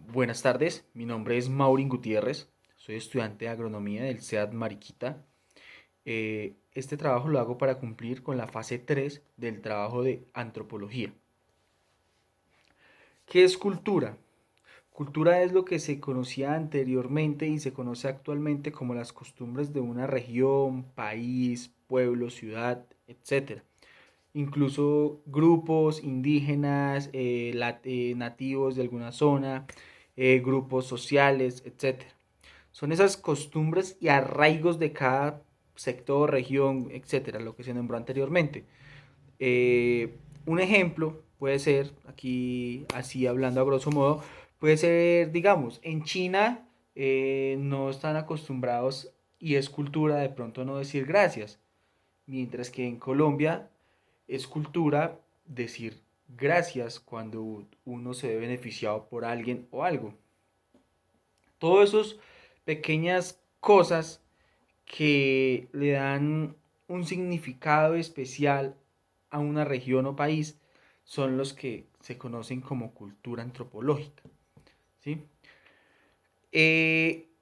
Buenas tardes, mi nombre es Maurin Gutiérrez, soy estudiante de agronomía del CEAD Mariquita. Este trabajo lo hago para cumplir con la fase 3 del trabajo de antropología. ¿Qué es cultura? Cultura es lo que se conocía anteriormente y se conoce actualmente como las costumbres de una región, país, pueblo, ciudad, etcétera. Incluso grupos indígenas, nativos de alguna zona, grupos sociales, etcétera. Son esas costumbres y arraigos de cada sector, región, etcétera, lo que se nombró anteriormente. Un ejemplo puede ser, aquí así hablando a grosso modo, puede ser, digamos, en China no están acostumbrados y es cultura de pronto no decir gracias, mientras que en Colombia es cultura decir gracias cuando uno se ve beneficiado por alguien o algo. Todas esas pequeñas cosas que le dan un significado especial a una región o país son los que se conocen como cultura antropológica. ¿Sí?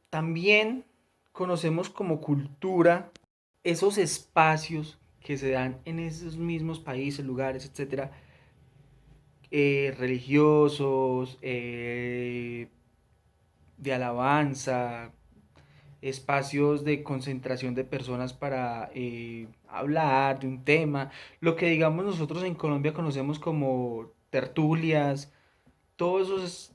También conocemos como cultura esos espacios que se dan en esos mismos países, lugares, etcétera, religiosos, de alabanza, espacios de concentración de personas para hablar de un tema, lo que digamos nosotros en Colombia conocemos como tertulias, todas esas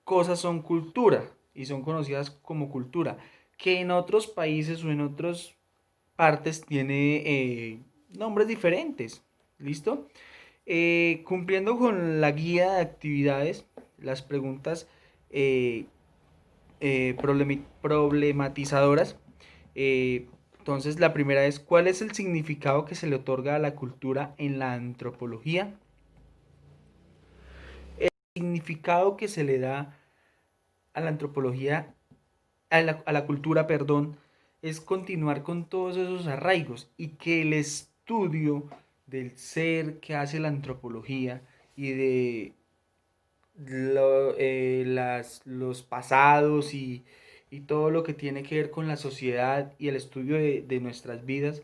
cosas son cultura y son conocidas como cultura, que en otros países o en otras partes tiene nombres diferentes. ¿Listo? Cumpliendo con la guía de actividades, las preguntas eh, problematizadoras. Entonces, la primera es, ¿cuál es el significado que se le otorga a la cultura en la antropología? El significado que se le da a la antropología, a la cultura, perdón, es continuar con todos esos arraigos y que el estudio del ser que hace la antropología y de los pasados y todo lo que tiene que ver con la sociedad y el estudio de nuestras vidas,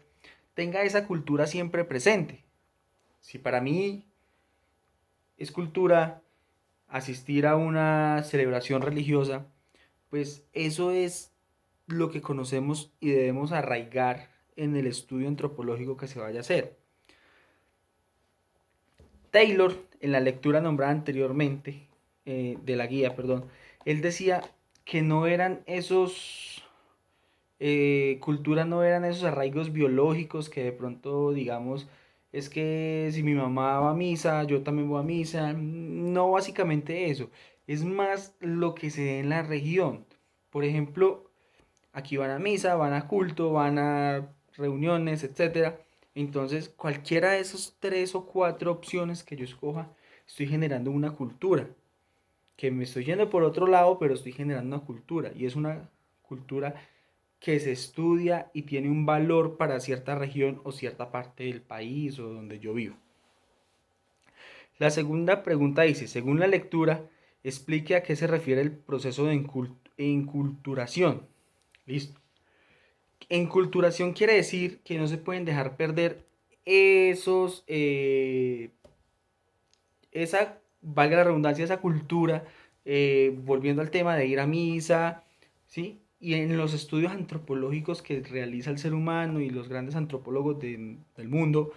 tenga esa cultura siempre presente. Si para mí es cultura asistir a una celebración religiosa, pues eso es lo que conocemos y debemos arraigar en el estudio antropológico que se vaya a hacer. Taylor, en la lectura nombrada anteriormente, de la guía, perdón, él decía que no eran esos, cultura no eran esos arraigos biológicos que de pronto, digamos, es que si mi mamá va a misa, yo también voy a misa. No básicamente eso, es más lo que se ve en la región. Por ejemplo, aquí van a misa, van a culto, van a reuniones, etcétera. Entonces, cualquiera de esas tres o cuatro opciones que yo escoja, estoy generando una cultura. Que me estoy yendo por otro lado, pero estoy generando una cultura. Y es una cultura que se estudia y tiene un valor para cierta región o cierta parte del país o donde yo vivo. La segunda pregunta dice, según la lectura, explique a qué se refiere el proceso de enculturación. Listo. Enculturación quiere decir que no se pueden dejar perder esos, esa, valga la redundancia, esa cultura, volviendo al tema de ir a misa, ¿sí? Y en los estudios antropológicos que realiza el ser humano y los grandes antropólogos del mundo,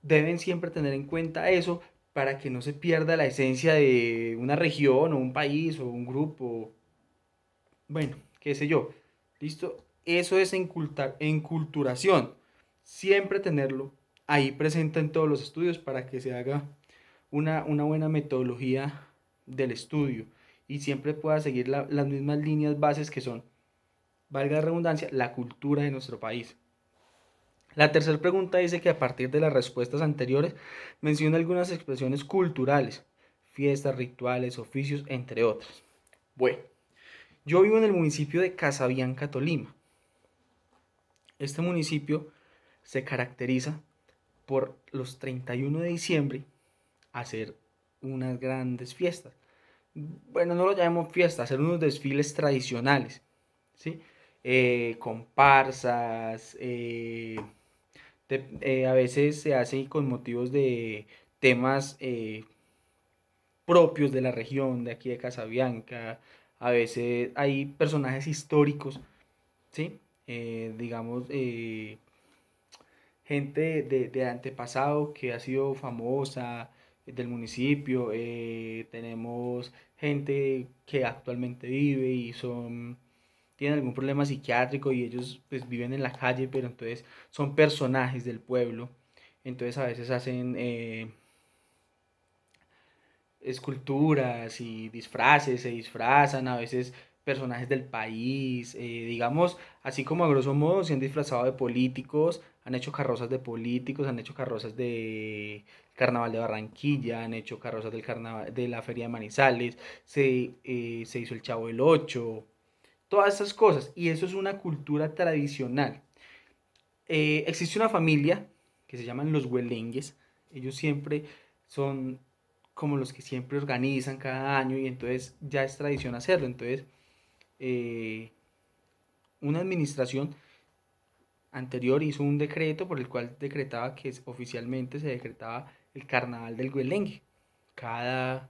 deben siempre tener en cuenta eso para que no se pierda la esencia de una región o un país o un grupo, bueno, qué sé yo, ¿listo? Eso es enculturación. Siempre tenerlo ahí presente en todos los estudios para que se haga una buena metodología del estudio y siempre pueda seguir las mismas líneas bases que son, valga la redundancia, la cultura de nuestro país. La tercera pregunta dice que a partir de las respuestas anteriores menciona algunas expresiones culturales, fiestas, rituales, oficios, entre otras. Bueno, yo vivo en el municipio de Casabianca, Tolima. Este municipio se caracteriza por los 31 de diciembre hacer unas grandes fiestas. bueno, no lo llamemos fiesta, hacer unos desfiles tradicionales, ¿sí? Comparsas, a veces se hace con motivos de temas propios de la región, de aquí de Casabianca, a veces hay personajes históricos, ¿sí? Digamos, gente de antepasado que ha sido famosa del municipio, tenemos gente que actualmente vive y tienen algún problema psiquiátrico y ellos pues viven en la calle, pero entonces son personajes del pueblo, entonces a veces hacen esculturas y disfraces, se disfrazan a veces personajes del país, digamos, así como a grosso modo se han disfrazado de políticos, han hecho carrozas de políticos, han hecho carrozas de Carnaval de Barranquilla, han hecho carrozas del carnaval de la Feria de Manizales, se hizo el Chavo del Ocho, todas esas cosas, y eso es una cultura tradicional. Existe una familia que se llaman los huelengues, ellos siempre son como los que siempre organizan cada año y entonces ya es tradición hacerlo. Entonces, eh, una administración anterior hizo un decreto por el cual decretaba que oficialmente se decretaba el carnaval del Güelengue cada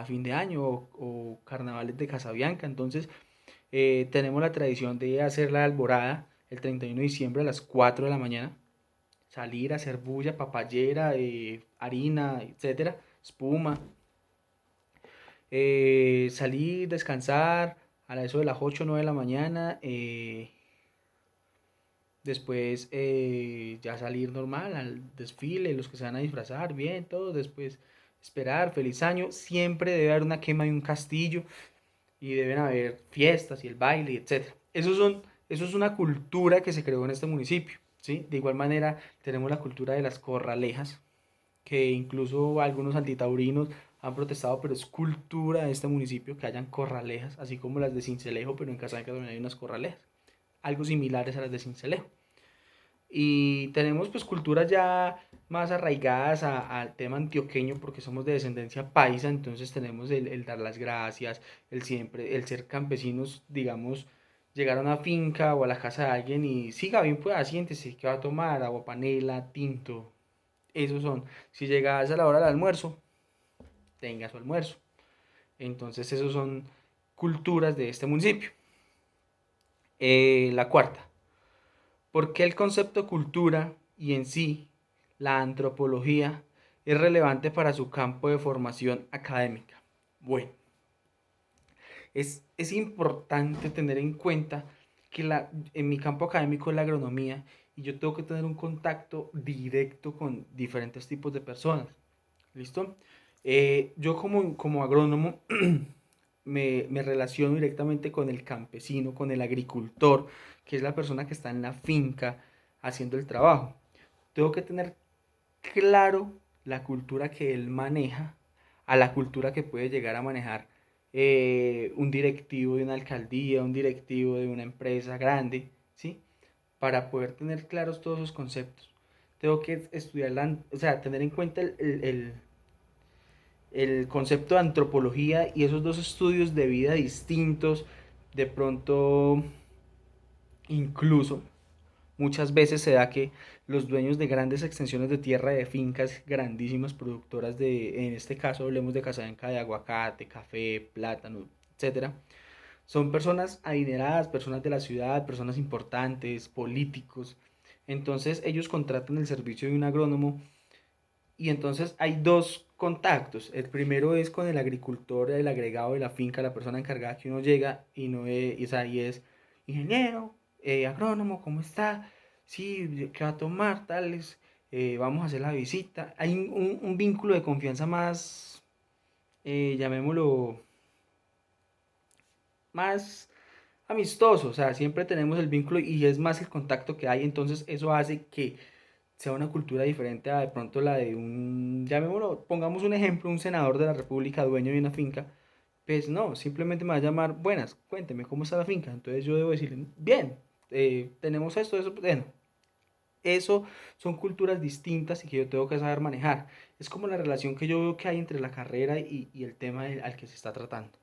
fin de año o carnavales de Casabianca. Entonces, tenemos la tradición de hacer la alborada el 31 de diciembre a las 4 de la mañana, salir a hacer bulla, papayera, harina, etcétera, espuma, salir, descansar a eso de las 8 o 9 de la mañana, después ya salir normal al desfile, los que se van a disfrazar, bien, todo, después esperar, feliz año, siempre debe haber una quema de un castillo y deben haber fiestas y el baile, etcétera. Eso es una cultura que se creó en este municipio, ¿sí? De igual manera tenemos la cultura de las corralejas, que incluso algunos antitaurinos han protestado, pero es cultura de este municipio que hayan corralejas, así como las de Sincelejo, pero en Casanca también hay unas corralejas, algo similares a las de Sincelejo. Y tenemos pues culturas ya más arraigadas al tema antioqueño porque somos de descendencia paisa, entonces tenemos el dar las gracias, el siempre, el ser campesinos, digamos, llegar a una finca o a la casa de alguien y siga bien, pues siéntese, ¿qué va a tomar? Agua panela, tinto, esos son. Si llegas a la hora del almuerzo, tenga su almuerzo. Entonces, esos son culturas de este municipio. La cuarta, ¿por qué el concepto cultura y en sí la antropología es relevante para su campo de formación académica? Bueno, es importante tener en cuenta que en mi campo académico es la agronomía y yo tengo que tener un contacto directo con diferentes tipos de personas. ¿Listo? Yo como agrónomo me relaciono directamente con el campesino, con el agricultor, que es la persona que está en la finca haciendo el trabajo. Tengo que tener claro la cultura que él maneja a la cultura que puede llegar a manejar un directivo de una alcaldía, un directivo de una empresa grande, ¿sí? Para poder tener claros todos esos conceptos. Tengo que estudiar, o sea, tener en cuenta el concepto de antropología y esos dos estudios de vida distintos, de pronto incluso muchas veces se da que los dueños de grandes extensiones de tierra, de fincas grandísimas productoras de, en este caso hablemos de casabenca de aguacate, café, plátano, etcétera, son personas adineradas, personas de la ciudad, personas importantes, políticos. Entonces ellos contratan el servicio de un agrónomo y entonces hay dos contactos. El primero es con el agricultor, el agregado de la finca, la persona encargada que uno llega y no es, y es ingeniero, agrónomo, ¿cómo está? Sí, ¿qué va a tomar? Tales, vamos a hacer la visita. Hay un vínculo de confianza más, llamémoslo, más amistoso. O sea, siempre tenemos el vínculo y es más el contacto que hay. Entonces eso hace que sea una cultura diferente a de pronto la de un, llamémoslo, pongamos un ejemplo, un senador de la República, dueño de una finca, pues no, simplemente me va a llamar, buenas, cuénteme cómo está la finca, entonces yo debo decirle, bien, tenemos esto, eso, bueno, eso son culturas distintas y que yo tengo que saber manejar. Es como la relación que yo veo que hay entre la carrera y el tema al que se está tratando.